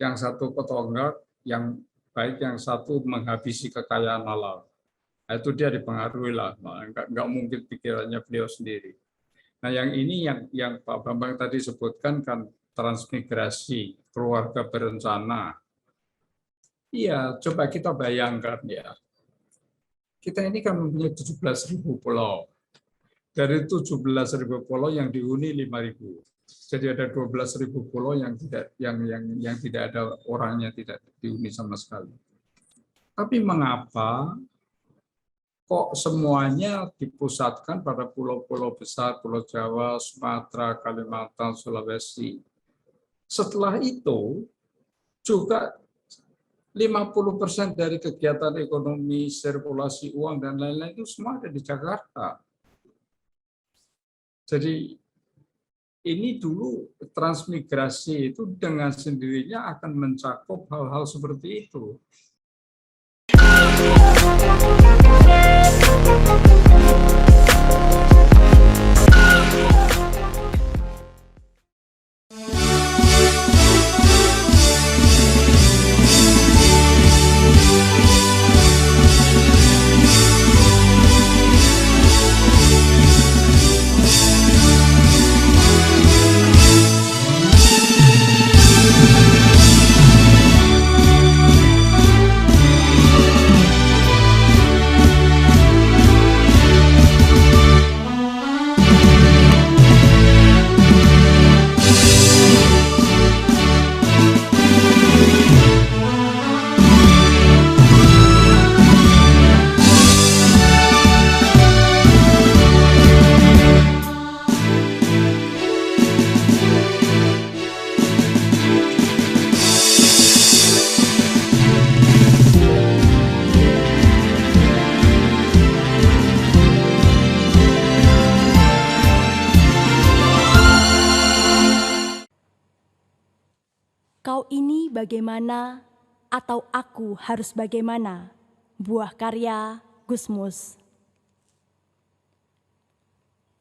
yang satu petonggak, yang baik yang satu menghabisi kekayaan alam. Nah, itu dia dipengaruhi lah, nggak mungkin pikirannya beliau sendiri. Nah, yang ini yang Pak Bambang tadi sebutkan kan transmigrasi, keluarga berencana. Iya, coba kita bayangkan ya. Kita ini kan mempunyai 17.000 pulau. Dari 17.000 pulau yang dihuni 5.000. Jadi ada 12.000 pulau yang tidak ada orangnya, tidak dihuni sama sekali. Tapi mengapa kok semuanya dipusatkan pada pulau-pulau besar, Pulau Jawa, Sumatera, Kalimantan, Sulawesi. Setelah itu juga 50% dari kegiatan ekonomi, sirkulasi uang, dan lain-lain itu semua ada di Jakarta. Jadi ini dulu transmigrasi itu dengan sendirinya akan mencakup hal-hal seperti itu. Kau ini bagaimana atau aku harus bagaimana? Buah karya Gusmus.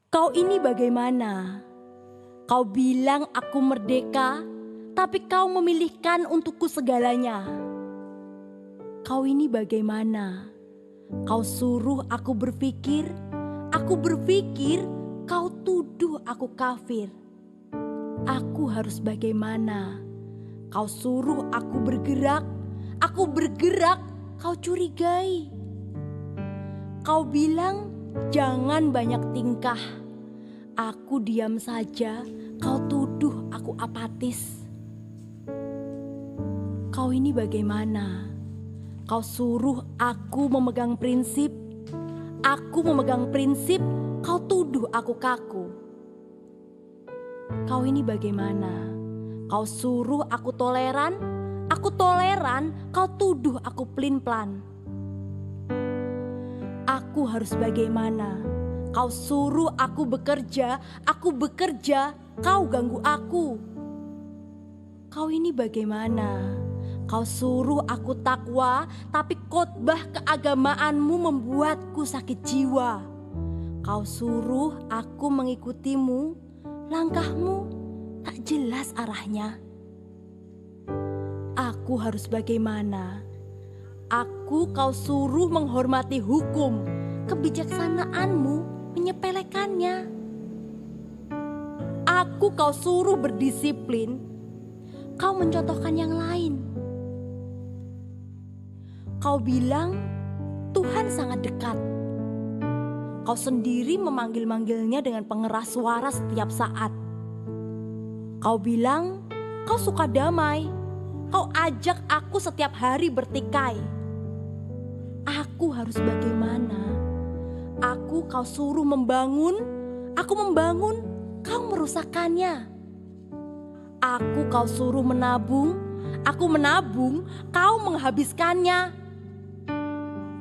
Kau ini bagaimana? Kau bilang aku merdeka, tapi kau memilihkan untukku segalanya. Kau ini bagaimana? Kau suruh aku berpikir, kau tuduh aku kafir. Aku harus bagaimana? Kau suruh aku bergerak, kau curigai. Kau bilang jangan banyak tingkah, aku diam saja, kau tuduh aku apatis. Kau ini bagaimana? Kau suruh aku memegang prinsip, kau tuduh aku kaku. Kau ini bagaimana? Kau suruh aku toleran, kau tuduh aku pelin-pelan. Aku harus bagaimana? Kau suruh aku bekerja, kau ganggu aku. Kau ini bagaimana? Kau suruh aku takwa, tapi khotbah keagamaanmu membuatku sakit jiwa. Kau suruh aku mengikutimu, langkahmu tak jelas arahnya. Aku harus bagaimana? Kau suruh menghormati hukum, kebijaksanaanmu menyepelekannya. Kau suruh berdisiplin, kau mencontohkan yang lain. Kau bilang Tuhan sangat dekat. Kau sendiri memanggil-manggilnya dengan pengeras suara setiap saat. Kau bilang kau suka damai. Kau ajak aku setiap hari bertikai. Aku harus bagaimana? Kau suruh membangun, aku membangun, kau merusakkannya. Kau suruh menabung, aku menabung, kau menghabiskannya.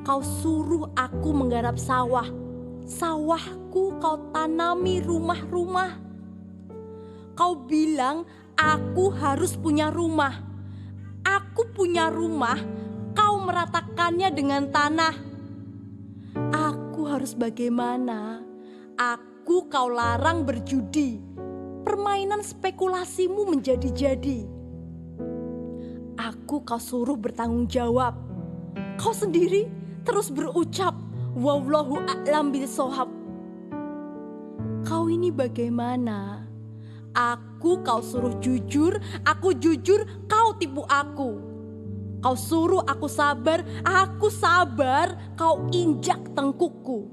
Kau suruh aku menggarap sawah, sawahku kau tanami rumah-rumah. Kau bilang aku harus punya rumah. Aku punya rumah, kau meratakannya dengan tanah. Aku harus bagaimana? Kau larang berjudi. Permainan spekulasimu menjadi-jadi. kau suruh bertanggung jawab. Kau sendiri terus berucap, wallahu a'lam bishawab. Kau ini bagaimana? Aku kau suruh jujur, aku jujur, kau tipu aku. Kau suruh aku sabar, kau injak tengkukku.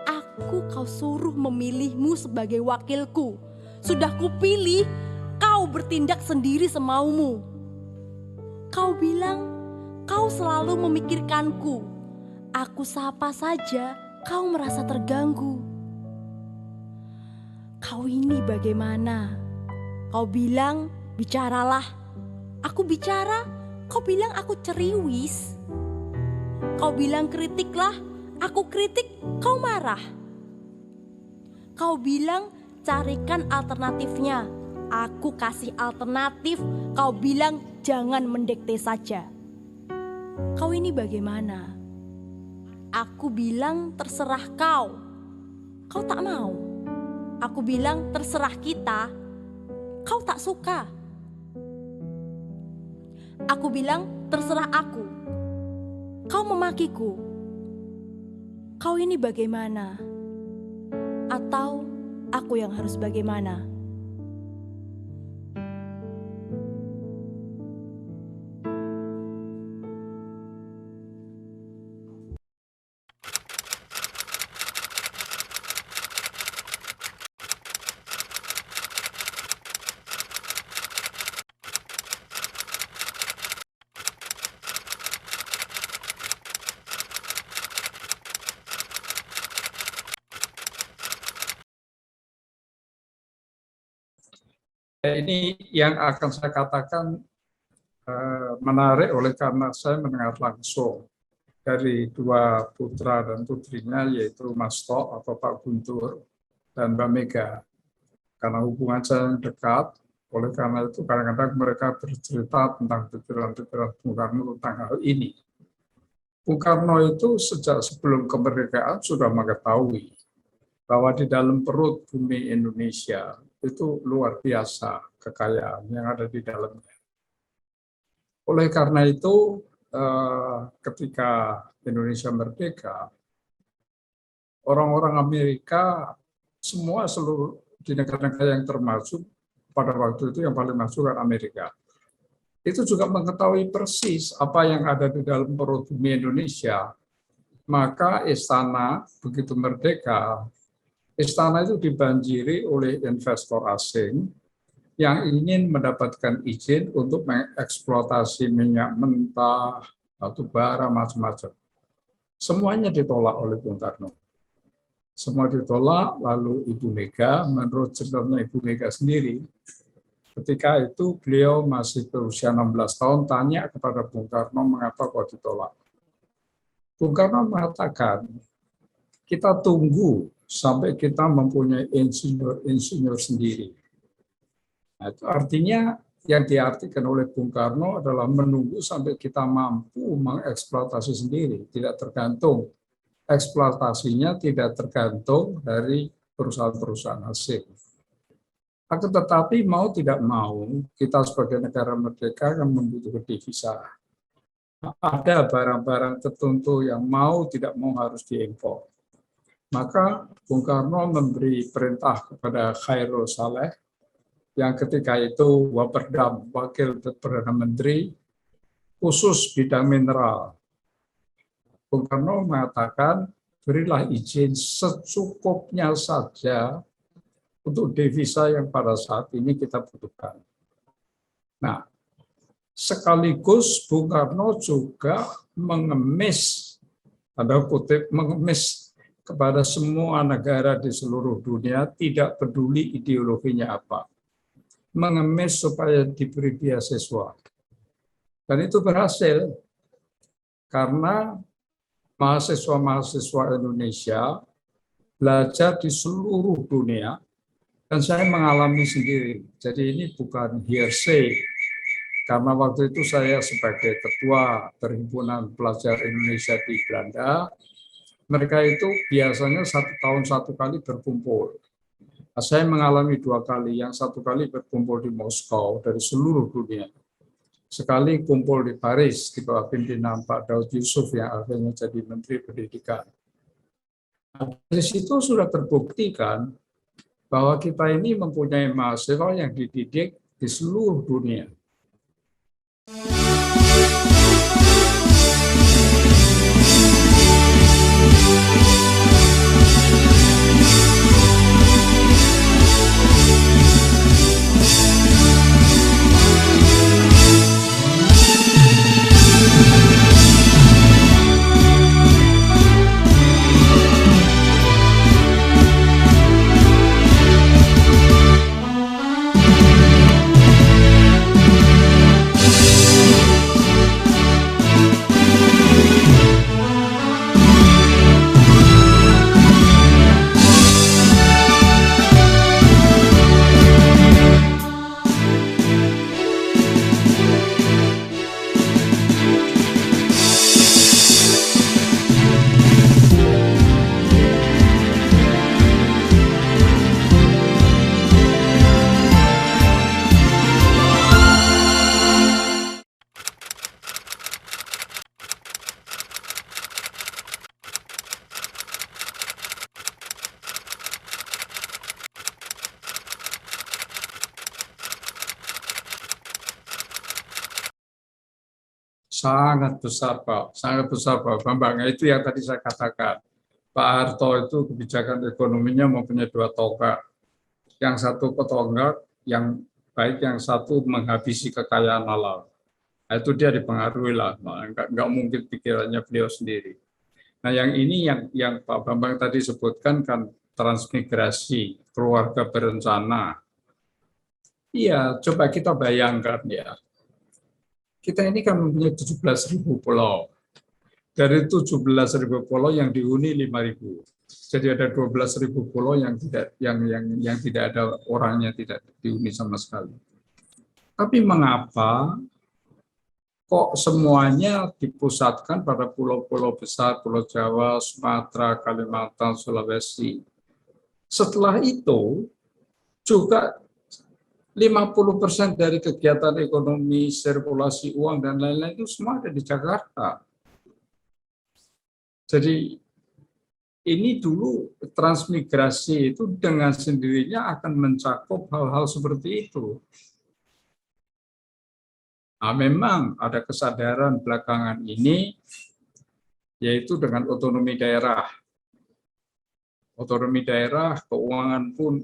Aku kau suruh memilihmu sebagai wakilku. Sudah kupilih, kau bertindak sendiri semaumu. Kau bilang, kau selalu memikirkanku. Aku sapa saja, kau merasa terganggu. Kau ini bagaimana? Kau bilang, bicaralah. Aku bicara, kau bilang aku ceriwis. Kau bilang kritiklah, aku kritik, kau marah. Kau bilang carikan alternatifnya, aku kasih alternatif. Kau bilang jangan mendekte saja. Kau ini bagaimana? Aku bilang terserah kau. Kau tak mau. Aku bilang terserah kita. Kau tak suka. Aku bilang terserah aku. Kau memakiku. Kau ini bagaimana? Atau aku yang harus bagaimana? Ini yang akan saya katakan menarik oleh karena saya mendengar langsung dari dua putra dan putrinya, yaitu Mas Tok atau Pak Guntur dan Mbak Mega. Karena hubungan saya yang dekat, oleh karena itu kadang-kadang mereka bercerita tentang pikiran-pikiran Bung Karno tentang hal ini. Bung Karno itu sejak sebelum kemerdekaan sudah mengetahui bahwa di dalam perut bumi Indonesia itu luar biasa kekayaan yang ada di dalamnya. Oleh karena itu, ketika Indonesia merdeka, orang-orang Amerika semua seluruh di negara-negara yang termasuk pada waktu itu yang paling masuk kan Amerika. Itu juga mengetahui persis apa yang ada di dalam perut bumi Indonesia. Maka istana begitu merdeka, istana itu dibanjiri oleh investor asing yang ingin mendapatkan izin untuk mengeksploitasi minyak mentah, batu bara, macam-macam. Semuanya ditolak oleh Bung Karno. Semua ditolak, lalu Ibu Mega, menurut ceritanya Ibu Mega sendiri, ketika itu beliau masih berusia 16 tahun, tanya kepada Bung Karno mengapa kok ditolak. Bung Karno mengatakan, kita tunggu sampai kita mempunyai insinyur sendiri. Nah, itu artinya yang diartikan oleh Bung Karno adalah menunggu sampai kita mampu mengeksploitasi sendiri, tidak tergantung. Eksploitasinya tidak tergantung dari perusahaan-perusahaan asing. Akan tetapi mau tidak mau, kita sebagai negara merdeka akan membutuhkan devisa. Ada barang-barang tertentu yang mau tidak mau harus diimpor. Maka Bung Karno memberi perintah kepada Khairul Saleh yang ketika itu Waperdam, Wakil Perdana Menteri khusus bidang mineral. Bung Karno mengatakan, berilah izin secukupnya saja untuk devisa yang pada saat ini kita butuhkan. Nah, sekaligus Bung Karno juga mengemis, tanda kutip, mengemis kepada semua negara di seluruh dunia, tidak peduli ideologinya apa. Mengemis supaya diberi beasiswa. Dan itu berhasil, karena mahasiswa-mahasiswa Indonesia belajar di seluruh dunia, dan saya mengalami sendiri. Jadi ini bukan hearsay, karena waktu itu saya sebagai ketua Perhimpunan Pelajar Indonesia di Belanda, mereka itu biasanya 1 tahun 1 kali berkumpul. Nah, saya mengalami 2 kali, yang 1 kali berkumpul di Moskow dari seluruh dunia. sekali kumpul di Paris di bawah pimpinan Pak Daud Yusuf yang akhirnya jadi Menteri Pendidikan. Dari situ sudah terbuktikan bahwa kita ini mempunyai mahasiswa yang dididik di seluruh dunia. Sangat besar, Pak. Sangat besar, Pak Bambang. Itu yang tadi saya katakan. Pak Harto itu kebijakan ekonominya mempunyai dua tonggak. Yang satu tonggak yang baik, yang satu menghabisi kekayaan alam. Nah, itu dia dipengaruhi lah. Nggak mungkin pikirannya beliau sendiri. Nah, yang ini yang Pak Bambang tadi sebutkan kan transmigrasi, keluarga berencana. Iya, coba kita bayangkan ya. Kita ini kan mempunyai 17.000 pulau. Dari 17.000 pulau yang dihuni 5.000. Jadi ada 12.000 pulau yang tidak ada orangnya, tidak dihuni sama sekali. Tapi mengapa kok semuanya dipusatkan pada pulau-pulau besar, Pulau Jawa, Sumatera, Kalimantan, Sulawesi. Setelah itu juga 50% dari kegiatan ekonomi, sirkulasi uang, dan lain-lain itu semua ada di Jakarta. Jadi ini dulu transmigrasi itu dengan sendirinya akan mencakup hal-hal seperti itu. Nah, memang ada kesadaran belakangan ini, yaitu dengan otonomi daerah. Otonomi daerah, keuangan pun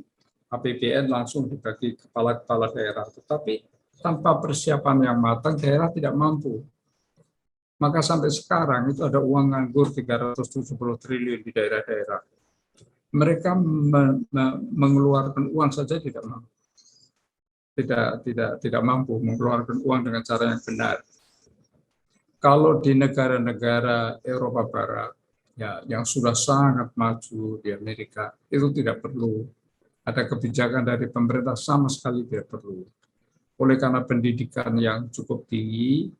APBN langsung dibagi kepala-kepala daerah, tetapi tanpa persiapan yang matang, daerah tidak mampu. Maka sampai sekarang itu ada uang nganggur 370 triliun di daerah-daerah. Mereka mengeluarkan uang saja tidak mampu. Tidak mampu mengeluarkan uang dengan cara yang benar. Kalau di negara-negara Eropa Barat, ya, yang sudah sangat maju di Amerika, itu tidak perlu. Ada kebijakan dari pemerintah sama sekali tidak perlu. Oleh karena pendidikan yang cukup tinggi,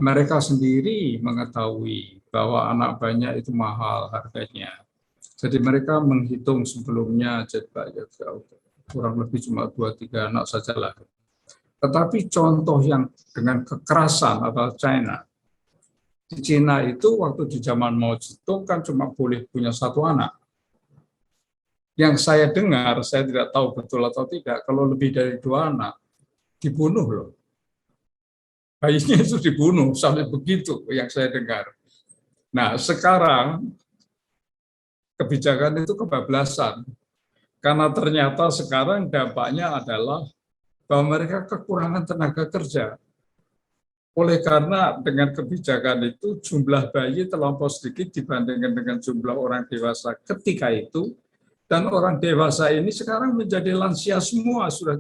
mereka sendiri mengetahui bahwa anak banyak itu mahal harganya. Jadi mereka menghitung sebelumnya, kurang lebih cuma 2-3 anak sajalah. Tetapi contoh yang dengan kekerasan adalah China. Di Cina itu waktu di zaman Mao Zedong kan cuma boleh punya 1 anak. Yang saya dengar, saya tidak tahu betul atau tidak, kalau lebih dari 2 anak, dibunuh loh. Bayinya itu dibunuh, sampai begitu yang saya dengar. Nah, sekarang kebijakan itu kebablasan. Karena ternyata sekarang dampaknya adalah bahwa mereka kekurangan tenaga kerja. Oleh karena dengan kebijakan itu, jumlah bayi terlampau sedikit dibandingkan dengan jumlah orang dewasa ketika itu. Dan orang dewasa ini sekarang menjadi lansia semua, sudah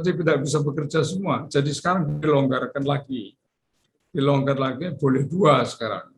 tidak bisa bekerja semua. Jadi sekarang dilonggarkan lagi. Dilonggar lagi, boleh 2 sekarang.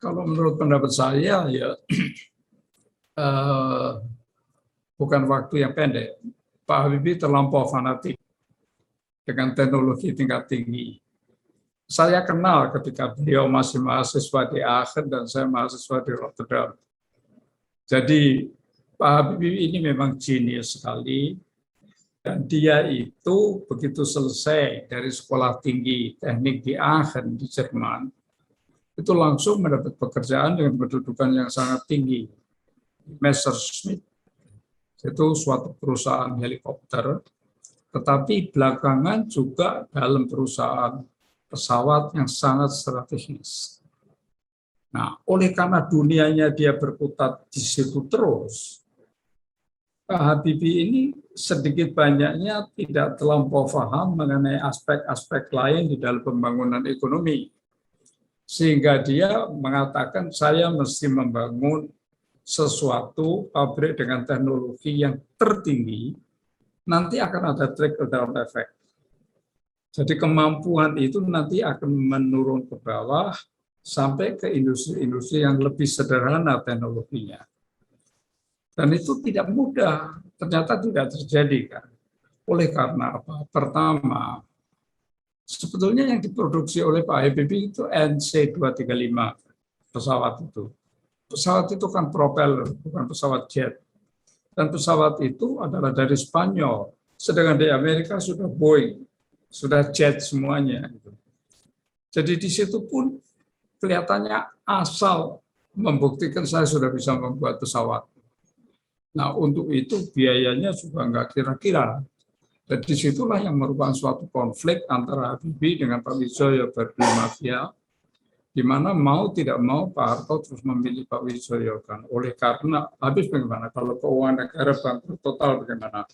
Kalau menurut pendapat saya ya bukan waktu yang pendek. Pak Habibie terlampau fanatik dengan teknologi tingkat tinggi. Saya kenal ketika beliau masih mahasiswa di Aachen dan saya mahasiswa di Rotterdam. Jadi Pak Habibie ini memang jenius sekali, dan dia itu begitu selesai dari sekolah tinggi teknik di Aachen di Jerman, itu langsung mendapat pekerjaan dengan kedudukan yang sangat tinggi. Messerschmitt itu suatu perusahaan helikopter, tetapi belakangan juga dalam perusahaan pesawat yang sangat strategis. Nah, oleh karena dunianya dia berkutat di situ terus, Pak Habibie ini sedikit banyaknya tidak terlampau paham mengenai aspek-aspek lain di dalam pembangunan ekonomi. Sehingga dia mengatakan saya mesti membangun sesuatu pabrik dengan teknologi yang tertinggi, nanti akan ada trickle-down effect. Jadi kemampuan itu nanti akan menurun ke bawah sampai ke industri-industri yang lebih sederhana teknologinya. Dan itu tidak mudah, ternyata tidak terjadi kan. Oleh karena apa? Pertama, sebetulnya yang diproduksi oleh Pak Habibie itu NC235 pesawat itu. Pesawat itu kan propeller, bukan pesawat jet. Dan pesawat itu adalah dari Spanyol, sedangkan di Amerika sudah Boeing, sudah jet semuanya. Jadi di situ pun kelihatannya asal membuktikan saya sudah bisa membuat pesawat. Nah, untuk itu biayanya juga nggak kira-kira. Dan disitulah yang merupakan suatu konflik antara Habibie dengan Pak Wijaya Berdiri Mafia, di mana mau tidak mau Pak Harto terus memilih Pak Wijaya kan. Oleh karena habis bagaimana kalau keuangan negara bangkrut total bagaimana?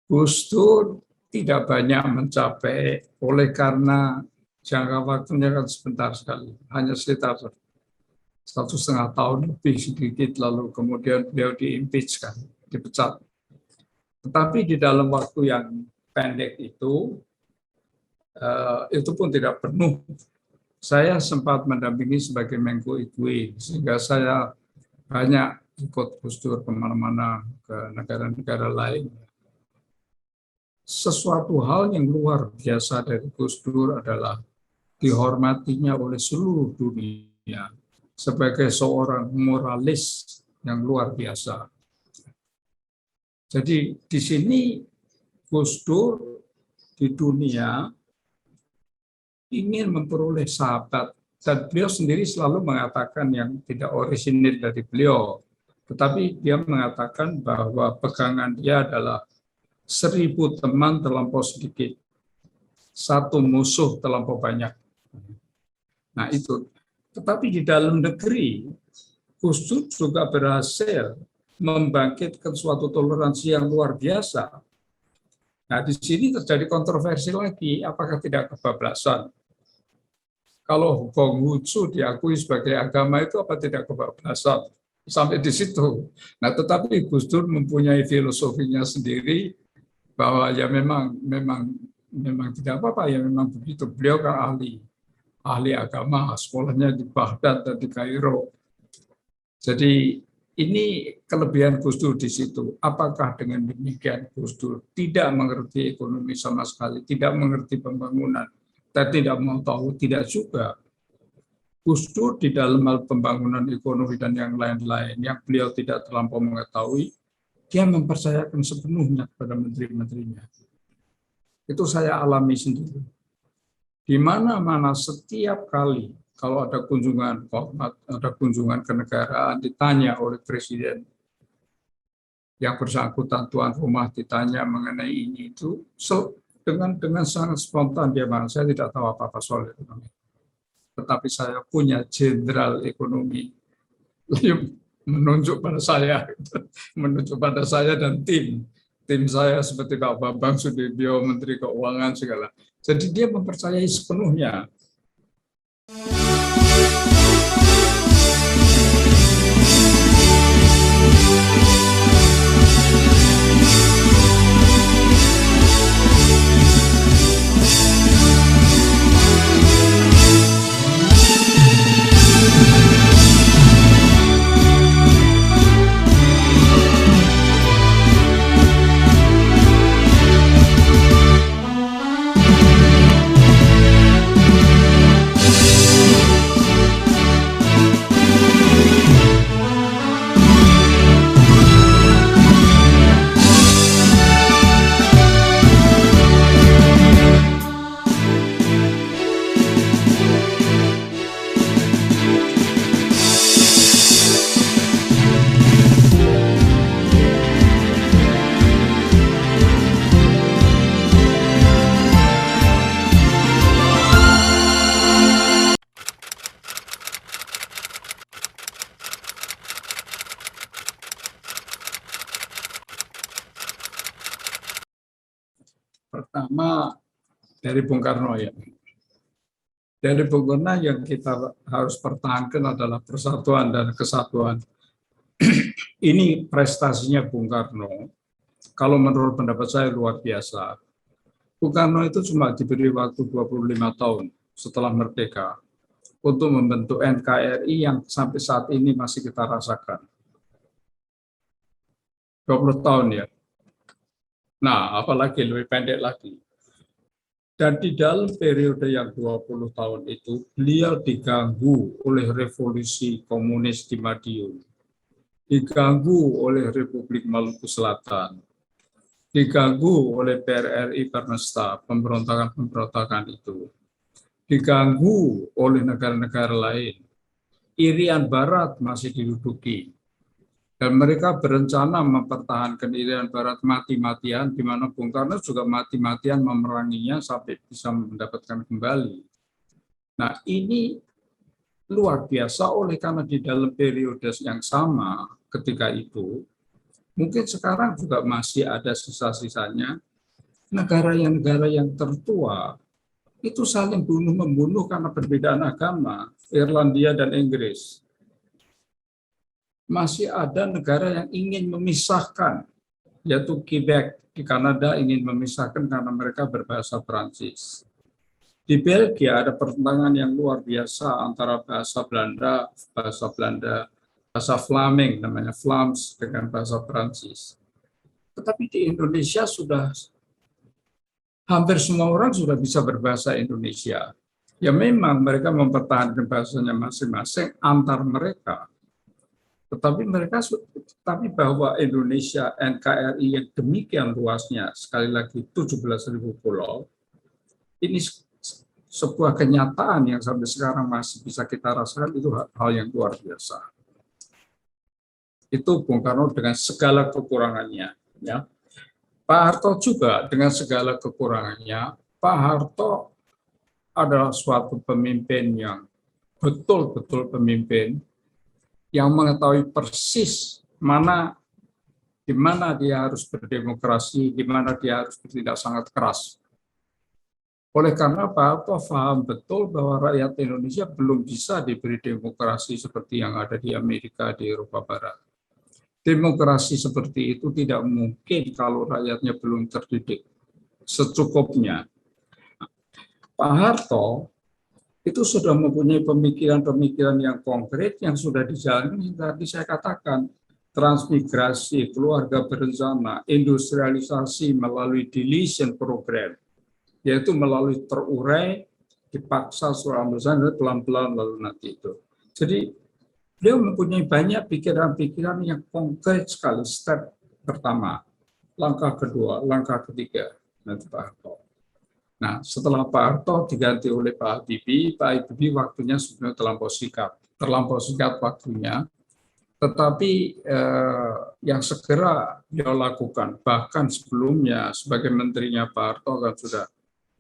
Gus Dur tidak banyak mencapai oleh karena jangka waktunya kan sebentar sekali, hanya sekitar 1,5 tahun lebih sedikit, lalu kemudian beliau diimpeach kan, dipecat. Tetapi di dalam waktu yang pendek itu pun tidak penuh. Saya sempat mendampingi sebagai Menko Equine, sehingga saya banyak ikut Gus Dur kemana-mana ke negara-negara lain. Sesuatu hal yang luar biasa dari Gus Dur adalah dihormatinya oleh seluruh dunia sebagai seorang moralis yang luar biasa. Jadi di sini Gus Dur di dunia ingin memperoleh sahabat, dan beliau sendiri selalu mengatakan yang tidak orisinil dari beliau, tetapi dia mengatakan bahwa pegangan dia adalah 1.000 teman terlampau sedikit, 1 musuh terlampau banyak. Nah itu. Tetapi di dalam negeri, Gus Dur juga berhasil membangkitkan suatu toleransi yang luar biasa. Nah di sini terjadi kontroversi lagi, apakah tidak kebablasan? Kalau Konghucu diakui sebagai agama itu apa tidak kebablasan? Sampai di situ. Nah tetapi Gus Dur mempunyai filosofinya sendiri, bahwa ya memang tidak apa-apa, ya memang begitu. Beliau kan ahli agama, sekolahnya di Baghdad dan di Kairo. Jadi ini kelebihan Gus Dur di situ. Apakah dengan demikian Gus Dur tidak mengerti ekonomi sama sekali, tidak mengerti pembangunan, dan tidak mau tahu? Tidak juga. Gus Dur di dalam hal pembangunan ekonomi dan yang lain-lain yang beliau tidak terlampau mengetahui, dia mempercayakan sepenuhnya kepada menteri-menterinya. Itu saya alami sendiri. Di mana-mana setiap kali kalau ada kunjungan kenegaraan ditanya oleh presiden yang bersangkutan tuan rumah, ditanya mengenai ini itu dengan sangat spontan dia bilang, saya tidak tahu apa-apa soal ekonomi, tetapi saya punya jenderal ekonomi menunjuk pada saya dan tim saya seperti Pak Bambang Sudibyo, Menteri Keuangan segala. Jadi dia mempercayai sepenuhnya. Pertama dari Bung Karno ya. Dari Bung Karno yang kita harus pertahankan adalah persatuan dan kesatuan. Ini prestasinya Bung Karno. Kalau menurut pendapat saya luar biasa. Bung Karno itu cuma diberi waktu 25 tahun setelah merdeka untuk membentuk NKRI yang sampai saat ini masih kita rasakan. 20 tahun ya. Nah, apalagi lebih pendek lagi. Dan di dalam periode yang 20 tahun itu, beliau diganggu oleh revolusi komunis di Madiun, diganggu oleh Republik Maluku Selatan, diganggu oleh PRRI Permesta, pemberontakan-pemberontakan itu, diganggu oleh negara-negara lain. Irian Barat masih diduduki. Dan mereka berencana mempertahankan Irian Barat mati-matian, di mana Bung Karno juga mati-matian memeranginya sampai bisa mendapatkan kembali. Nah, ini luar biasa oleh karena di dalam periode yang sama ketika itu, mungkin sekarang juga masih ada sisa-sisanya, negara yang tertua itu saling bunuh-membunuh karena perbedaan agama, Irlandia dan Inggris. Masih ada negara yang ingin memisahkan, yaitu Quebec di Kanada ingin memisahkan karena mereka berbahasa Prancis. Di Belgia ada pertentangan yang luar biasa antara bahasa Belanda, bahasa Flaming, namanya Vlaams, dengan bahasa Prancis. Tetapi di Indonesia sudah hampir semua orang sudah bisa berbahasa Indonesia. Ya memang mereka mempertahankan bahasanya masing-masing antar mereka. Tetapi bahwa Indonesia NKRI yang demikian luasnya, sekali lagi 17.000 pulau, ini sebuah kenyataan yang sampai sekarang masih bisa kita rasakan, itu hal yang luar biasa. Itu Bung Karno dengan segala kekurangannya. Ya. Pak Harto juga dengan segala kekurangannya. Pak Harto adalah suatu pemimpin yang betul-betul pemimpin, yang mengetahui persis di mana dia harus berdemokrasi, di mana dia harus bertindak sangat keras. Oleh karena Pak Harto paham betul bahwa rakyat Indonesia belum bisa diberi demokrasi seperti yang ada di Amerika, di Eropa Barat. Demokrasi seperti itu tidak mungkin kalau rakyatnya belum terdidik secukupnya. Pak Harto itu sudah mempunyai pemikiran-pemikiran yang konkret yang sudah dijalani, tadi saya katakan, transmigrasi, keluarga berencana, industrialisasi melalui deletion program, yaitu melalui terurai, dipaksa suara bersama pelan-pelan lalu nanti itu. Jadi beliau mempunyai banyak pikiran-pikiran yang konkret sekali. Step pertama, langkah kedua, langkah ketiga, nanti Pak Harto. Nah, setelah Pak Harto diganti oleh Pak Habibie waktunya sebenarnya terlampau singkat waktunya, tetapi yang segera dia lakukan, bahkan sebelumnya sebagai menterinya Pak Harto kan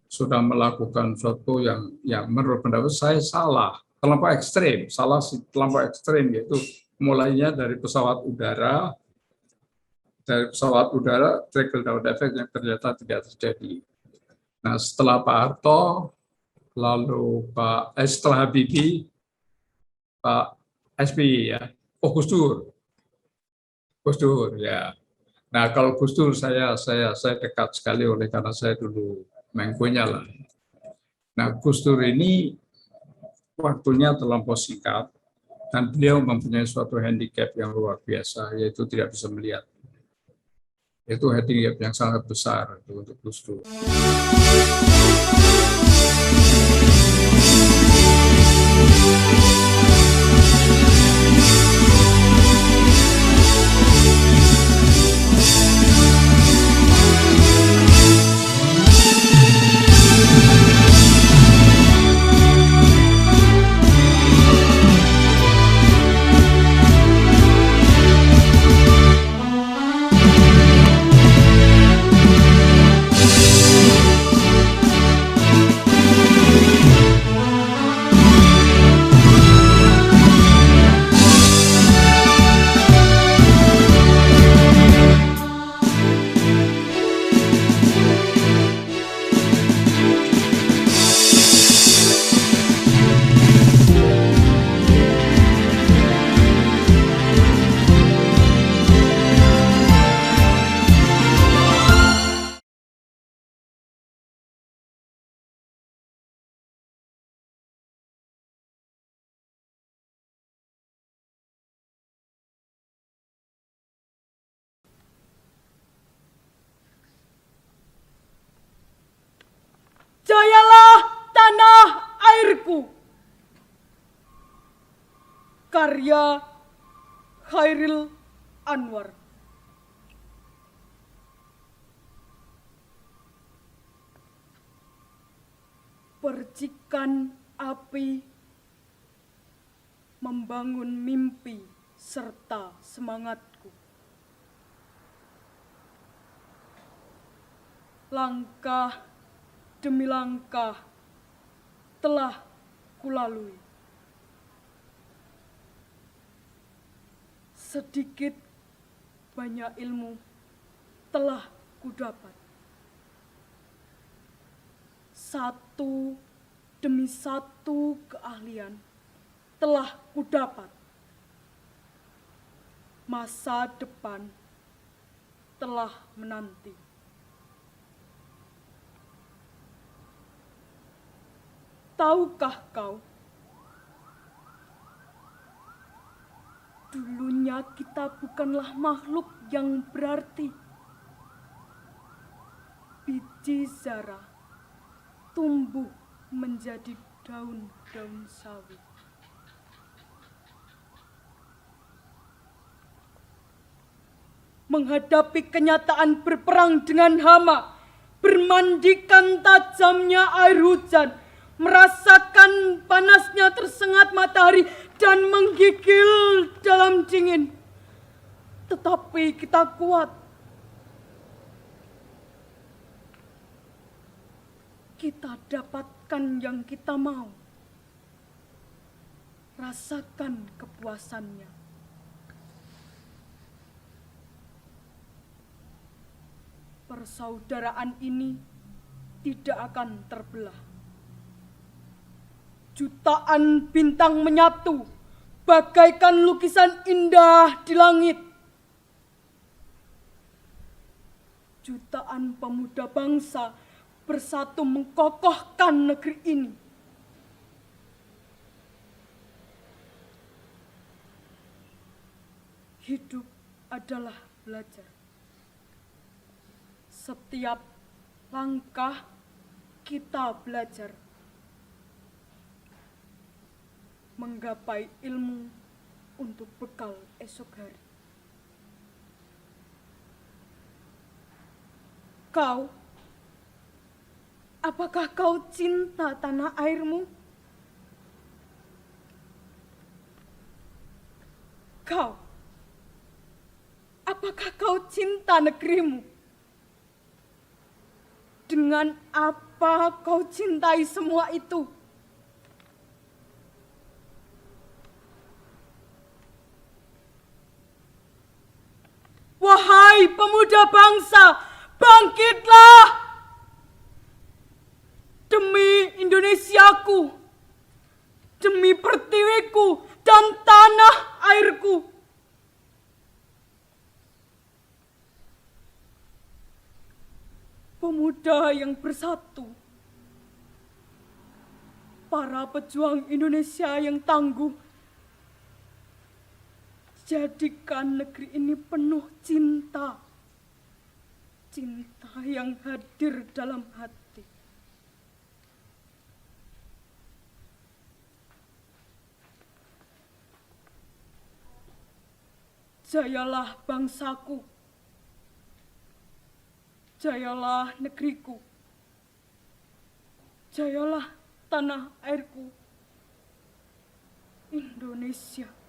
sudah melakukan sesuatu yang menurut pendapat saya terlampau ekstrim, yaitu mulainya dari pesawat udara, trickle down effect yang ternyata tidak terjadi. Nah, setelah Pak Harto, lalu setelah Habibie, Pak SBY ya, Gus Dur ya. Nah, kalau Gus Dur saya dekat sekali karena saya dulu Menko-nya lah. Nah, Gus Dur ini waktunya terlampau singkat dan beliau mempunyai suatu handicap yang luar biasa, yaitu tidak bisa melihat. Itu handicap yang sangat besar untuk Gus Dur. Jayalah tanah airku. Karya Chairil Anwar. Percikan api membangun mimpi serta semangatku. Langkah demi langkah telah kulalui. Sedikit banyak ilmu telah kudapat. Satu demi satu keahlian telah kudapat. Masa depan telah menanti. Tahukah kau, dulunya kita bukanlah makhluk yang berarti. Biji zara tumbuh menjadi daun-daun sawi. Menghadapi kenyataan berperang dengan hama, bermandikan tajamnya air hujan, merasakan panasnya tersengat matahari dan menggigil dalam dingin. Tetapi kita kuat. Kita dapatkan yang kita mau. Rasakan kepuasannya. Persaudaraan ini tidak akan terbelah. Jutaan bintang menyatu, bagaikan lukisan indah di langit. Jutaan pemuda bangsa bersatu mengkokohkan negeri ini. Hidup adalah belajar. Setiap langkah kita belajar menggapai ilmu untuk bekal esok hari. Kau, apakah kau cinta tanah airmu? Kau, apakah kau cinta negerimu? Dengan apa kau cintai semua itu? Wahai pemuda bangsa, bangkitlah! Demi Indonesiaku, demi pertiwiku dan tanah airku. Pemuda yang bersatu, para pejuang Indonesia yang tangguh, jadikan negeri ini penuh cinta, cinta yang hadir dalam hati. Jayalah bangsaku, jayalah negeriku, jayalah tanah airku, Indonesia.